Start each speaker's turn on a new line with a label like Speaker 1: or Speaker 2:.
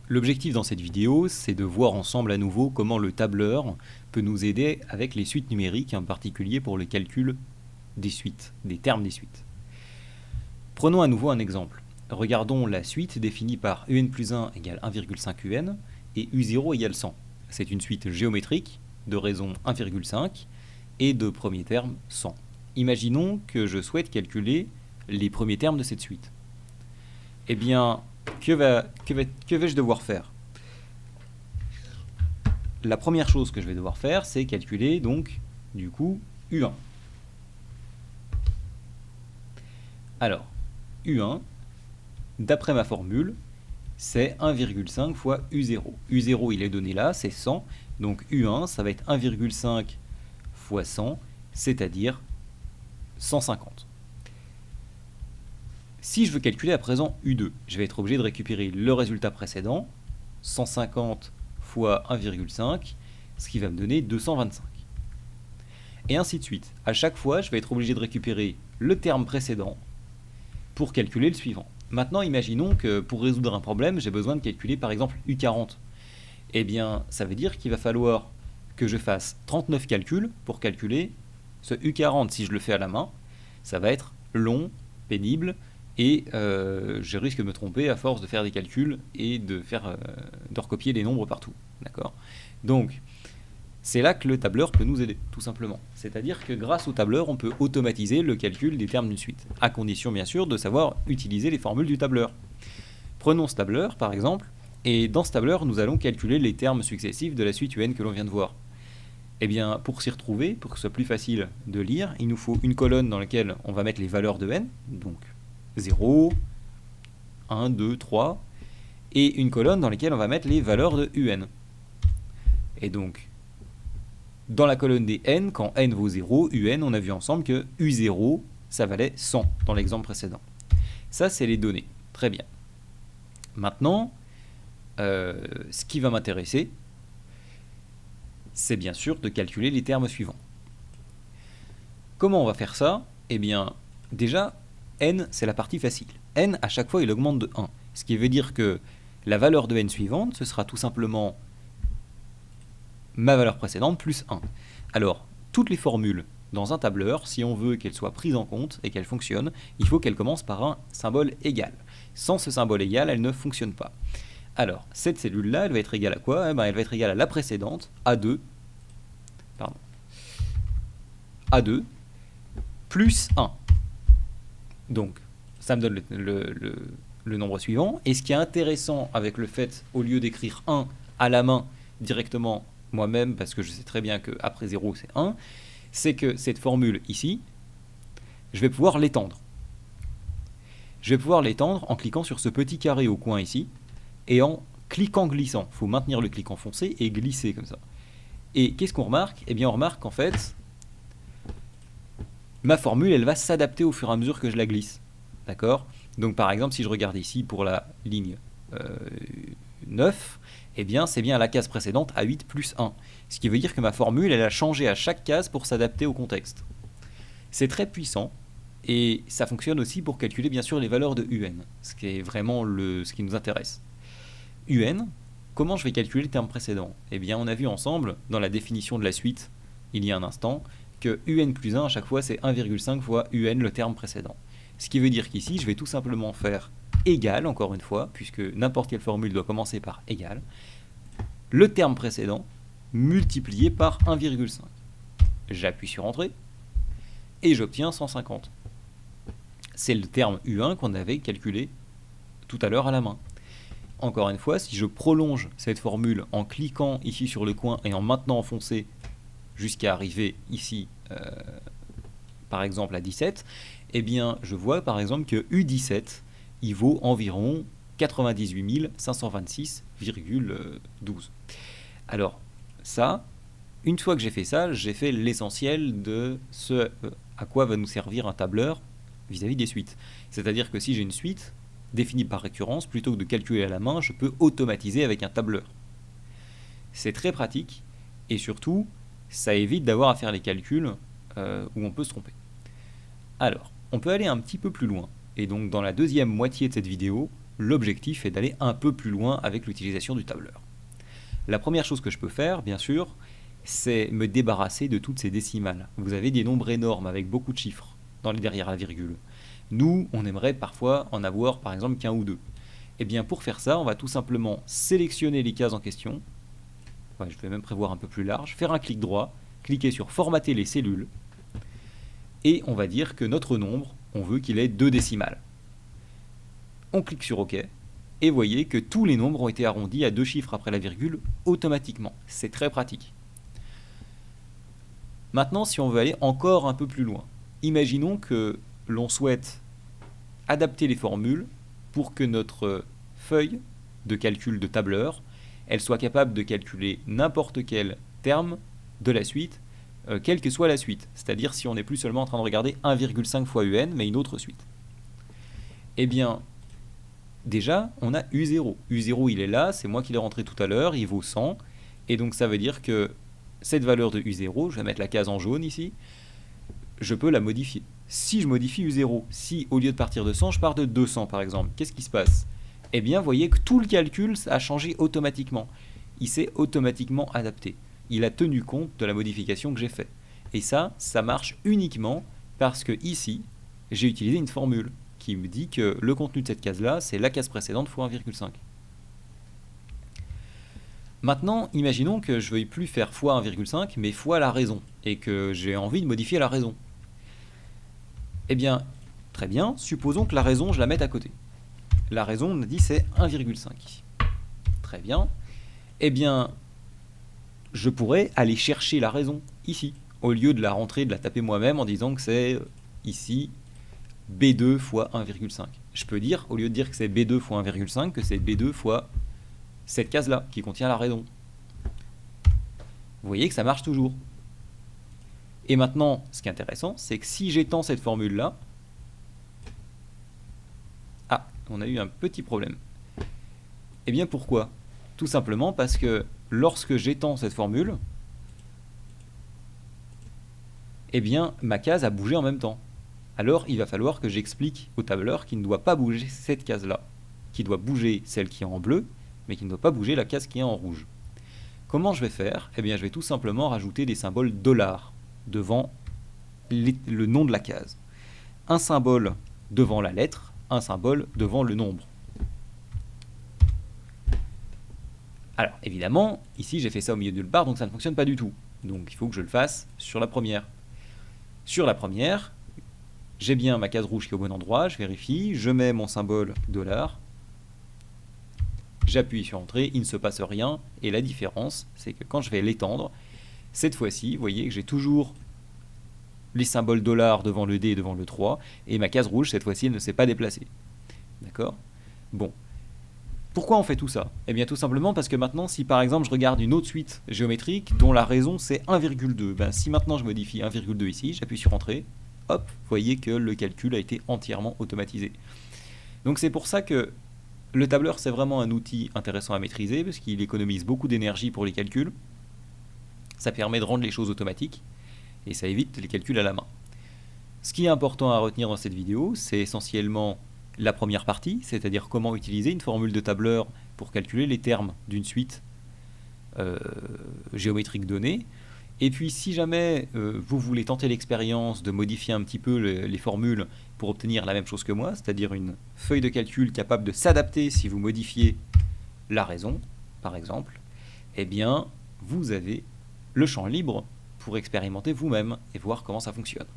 Speaker 1: L'objectif dans cette vidéo, c'est de voir ensemble à nouveau comment le tableur peut nous aider avec les suites numériques, en particulier pour le calcul des suites, des termes des suites. Prenons à nouveau un exemple. Regardons la suite définie par un plus 1 égale 1,5 un et u0 égale 100. C'est une suite géométrique de raison 1,5 et de premier terme 100. Imaginons que je souhaite calculer les premiers termes de cette suite. Eh bien, que vais-je devoir faire? La première chose que je vais devoir faire, c'est calculer donc, du coup, U1. Alors, U1, d'après ma formule, c'est 1,5 fois U0. U0, il est donné là, c'est 100. Donc U1, ça va être 1,5 fois 100, c'est-à-dire 150. Si je veux calculer à présent U2, je vais être obligé de récupérer le résultat précédent, 150 fois 1,5, ce qui va me donner 225. Et ainsi de suite. À chaque fois, je vais être obligé de récupérer le terme précédent pour calculer le suivant. Maintenant, imaginons que pour résoudre un problème, j'ai besoin de calculer par exemple U40. Eh bien, ça veut dire qu'il va falloir que je fasse 39 calculs pour calculer ce U40. Si je le fais à la main, ça va être long, pénible, et je risque de me tromper à force de faire des calculs et de recopier les nombres partout. D'accord ? Donc, c'est là que le tableur peut nous aider, tout simplement. C'est-à-dire que grâce au tableur, on peut automatiser le calcul des termes d'une suite, à condition bien sûr de savoir utiliser les formules du tableur. Prenons ce tableur, par exemple, et dans ce tableur, nous allons calculer les termes successifs de la suite UN que l'on vient de voir. Eh bien, pour s'y retrouver, pour que ce soit plus facile de lire, il nous faut une colonne dans laquelle on va mettre les valeurs de n, donc 0, 1, 2, 3, et une colonne dans laquelle on va mettre les valeurs de un. Et donc, dans la colonne des n, quand n vaut 0, un, on a vu ensemble que u0, ça valait 100 dans l'exemple précédent. Ça, c'est les données. Très bien. Maintenant, ce qui va m'intéresser, c'est bien sûr de calculer les termes suivants. Comment on va faire ça? Eh bien, déjà, n, c'est la partie facile. N, à chaque fois, il augmente de 1. Ce qui veut dire que la valeur de n suivante, ce sera tout simplement ma valeur précédente plus 1. Alors, toutes les formules dans un tableur, si on veut qu'elles soient prises en compte et qu'elles fonctionnent, il faut qu'elles commencent par un symbole égal. Sans ce symbole égal, elles ne fonctionnent pas. Alors, cette cellule-là, elle va être égale à quoi? Elle va être égale à la précédente, A2, plus 1. Donc, ça me donne le nombre suivant. Et ce qui est intéressant avec le fait, au lieu d'écrire 1 à la main directement moi-même, parce que je sais très bien qu'après 0 c'est 1, c'est que cette formule ici, je vais pouvoir l'étendre. Je vais pouvoir l'étendre en cliquant sur ce petit carré au coin ici, et en cliquant glissant. Il faut maintenir le clic enfoncé et glisser comme ça. Et qu'est-ce qu'on remarque? Eh bien on remarque qu'en fait, ma formule, elle va s'adapter au fur et à mesure que je la glisse. D'accord? Donc par exemple, si je regarde ici pour la ligne 9, eh bien c'est bien la case précédente à 8 plus 1. Ce qui veut dire que ma formule, elle a changé à chaque case pour s'adapter au contexte. C'est très puissant, et ça fonctionne aussi pour calculer bien sûr les valeurs de un, ce qui est vraiment ce qui nous intéresse. Un, comment je vais calculer le terme précédent? Eh bien on a vu ensemble, dans la définition de la suite, il y a un instant, que un plus 1 à chaque fois c'est 1,5 fois un le terme précédent. Ce qui veut dire qu'ici je vais tout simplement faire égal, encore une fois, puisque n'importe quelle formule doit commencer par égal, le terme précédent multiplié par 1,5. J'appuie sur Entrée et j'obtiens 150. C'est le terme U1 qu'on avait calculé tout à l'heure à la main. Encore une fois, si je prolonge cette formule en cliquant ici sur le coin et en maintenant enfoncé jusqu'à arriver ici, par exemple à 17, eh bien je vois par exemple que U17, il vaut environ 98 526,12. Alors ça, une fois que j'ai fait ça, j'ai fait l'essentiel de ce à quoi va nous servir un tableur vis-à-vis des suites. C'est-à-dire que si j'ai une suite définie par récurrence, plutôt que de calculer à la main, je peux automatiser avec un tableur. C'est très pratique, et surtout, ça évite d'avoir à faire les calculs où on peut se tromper. Alors, on peut aller un petit peu plus loin, et donc dans la deuxième moitié de cette vidéo, l'objectif est d'aller un peu plus loin avec l'utilisation du tableur. La première chose que je peux faire, bien sûr, c'est me débarrasser de toutes ces décimales. Vous avez des nombres énormes avec beaucoup de chiffres derrière la virgule. Nous, on aimerait parfois en avoir par exemple qu'un ou deux. Et bien pour faire ça, on va tout simplement sélectionner les cases en question. Enfin, je vais même prévoir un peu plus large, faire un clic droit, cliquer sur formater les cellules, et on va dire que notre nombre, on veut qu'il ait 2 décimales. On clique sur OK, et voyez que tous les nombres ont été arrondis à 2 chiffres après la virgule automatiquement. C'est très pratique. Maintenant, si on veut aller encore un peu plus loin, imaginons que l'on souhaite adapter les formules pour que notre feuille de calcul de tableur, elle soit capable de calculer n'importe quel terme de la suite, quelle que soit la suite. C'est-à-dire si on n'est plus seulement en train de regarder 1,5 fois UN, mais une autre suite. Eh bien, déjà, on a U0. U0, il est là, c'est moi qui l'ai rentré tout à l'heure, il vaut 100. Et donc ça veut dire que cette valeur de U0, je vais mettre la case en jaune ici, je peux la modifier. Si je modifie U0, si au lieu de partir de 100, je pars de 200 par exemple, qu'est-ce qui se passe? Eh bien, vous voyez que tout le calcul a changé automatiquement. Il s'est automatiquement adapté. Il a tenu compte de la modification que j'ai faite. Et ça marche uniquement parce que ici, j'ai utilisé une formule qui me dit que le contenu de cette case-là, c'est la case précédente fois 1,5. Maintenant, imaginons que je ne veuille plus faire fois 1,5, mais fois la raison, et que j'ai envie de modifier la raison. Eh bien, très bien, supposons que la raison, je la mette à côté. La raison, on a dit, c'est 1,5. Très bien. Eh bien, je pourrais aller chercher la raison, ici, au lieu de la rentrer, de la taper moi-même en disant que c'est, ici, B2 fois 1,5. Je peux dire, au lieu de dire que c'est B2 fois 1,5, que c'est B2 fois cette case-là, qui contient la raison. Vous voyez que ça marche toujours. Et maintenant, ce qui est intéressant, c'est que si j'étends cette formule-là... Ah, on a eu un petit problème. Eh bien, pourquoi? Tout simplement parce que lorsque j'étends cette formule, eh bien, ma case a bougé en même temps. Alors, il va falloir que j'explique au tableur qu'il ne doit pas bouger cette case-là, qu'il doit bouger celle qui est en bleu, mais qu'il ne doit pas bouger la case qui est en rouge. Comment je vais faire? Eh bien, je vais tout simplement rajouter des symboles $ devant le nom de la case. Un symbole devant la lettre, un symbole devant le nombre. Alors, évidemment, ici, j'ai fait ça au milieu de nulle part, donc ça ne fonctionne pas du tout. Donc, il faut que je le fasse sur la première. Sur la première, j'ai bien ma case rouge qui est au bon endroit, je vérifie, je mets mon symbole $, j'appuie sur Entrée, il ne se passe rien, et la différence, c'est que quand je vais l'étendre, cette fois-ci, vous voyez que j'ai toujours les symboles $ devant le D et devant le 3, et ma case rouge, cette fois-ci, elle ne s'est pas déplacée. D'accord? Bon. Pourquoi on fait tout ça? Eh bien tout simplement parce que maintenant, si par exemple je regarde une autre suite géométrique dont la raison c'est 1,2, ben, si maintenant je modifie 1,2 ici, j'appuie sur Entrée, hop, vous voyez que le calcul a été entièrement automatisé. Donc c'est pour ça que le tableur c'est vraiment un outil intéressant à maîtriser parce qu'il économise beaucoup d'énergie pour les calculs, ça permet de rendre les choses automatiques et ça évite les calculs à la main. Ce qui est important à retenir dans cette vidéo, c'est essentiellement la première partie, c'est-à-dire comment utiliser une formule de tableur pour calculer les termes d'une suite géométrique donnée. Et puis si jamais vous voulez tenter l'expérience de modifier un petit peu les formules pour obtenir la même chose que moi, c'est-à-dire une feuille de calcul capable de s'adapter si vous modifiez la raison, par exemple, eh bien vous avez le champ libre pour expérimenter vous-même et voir comment ça fonctionne.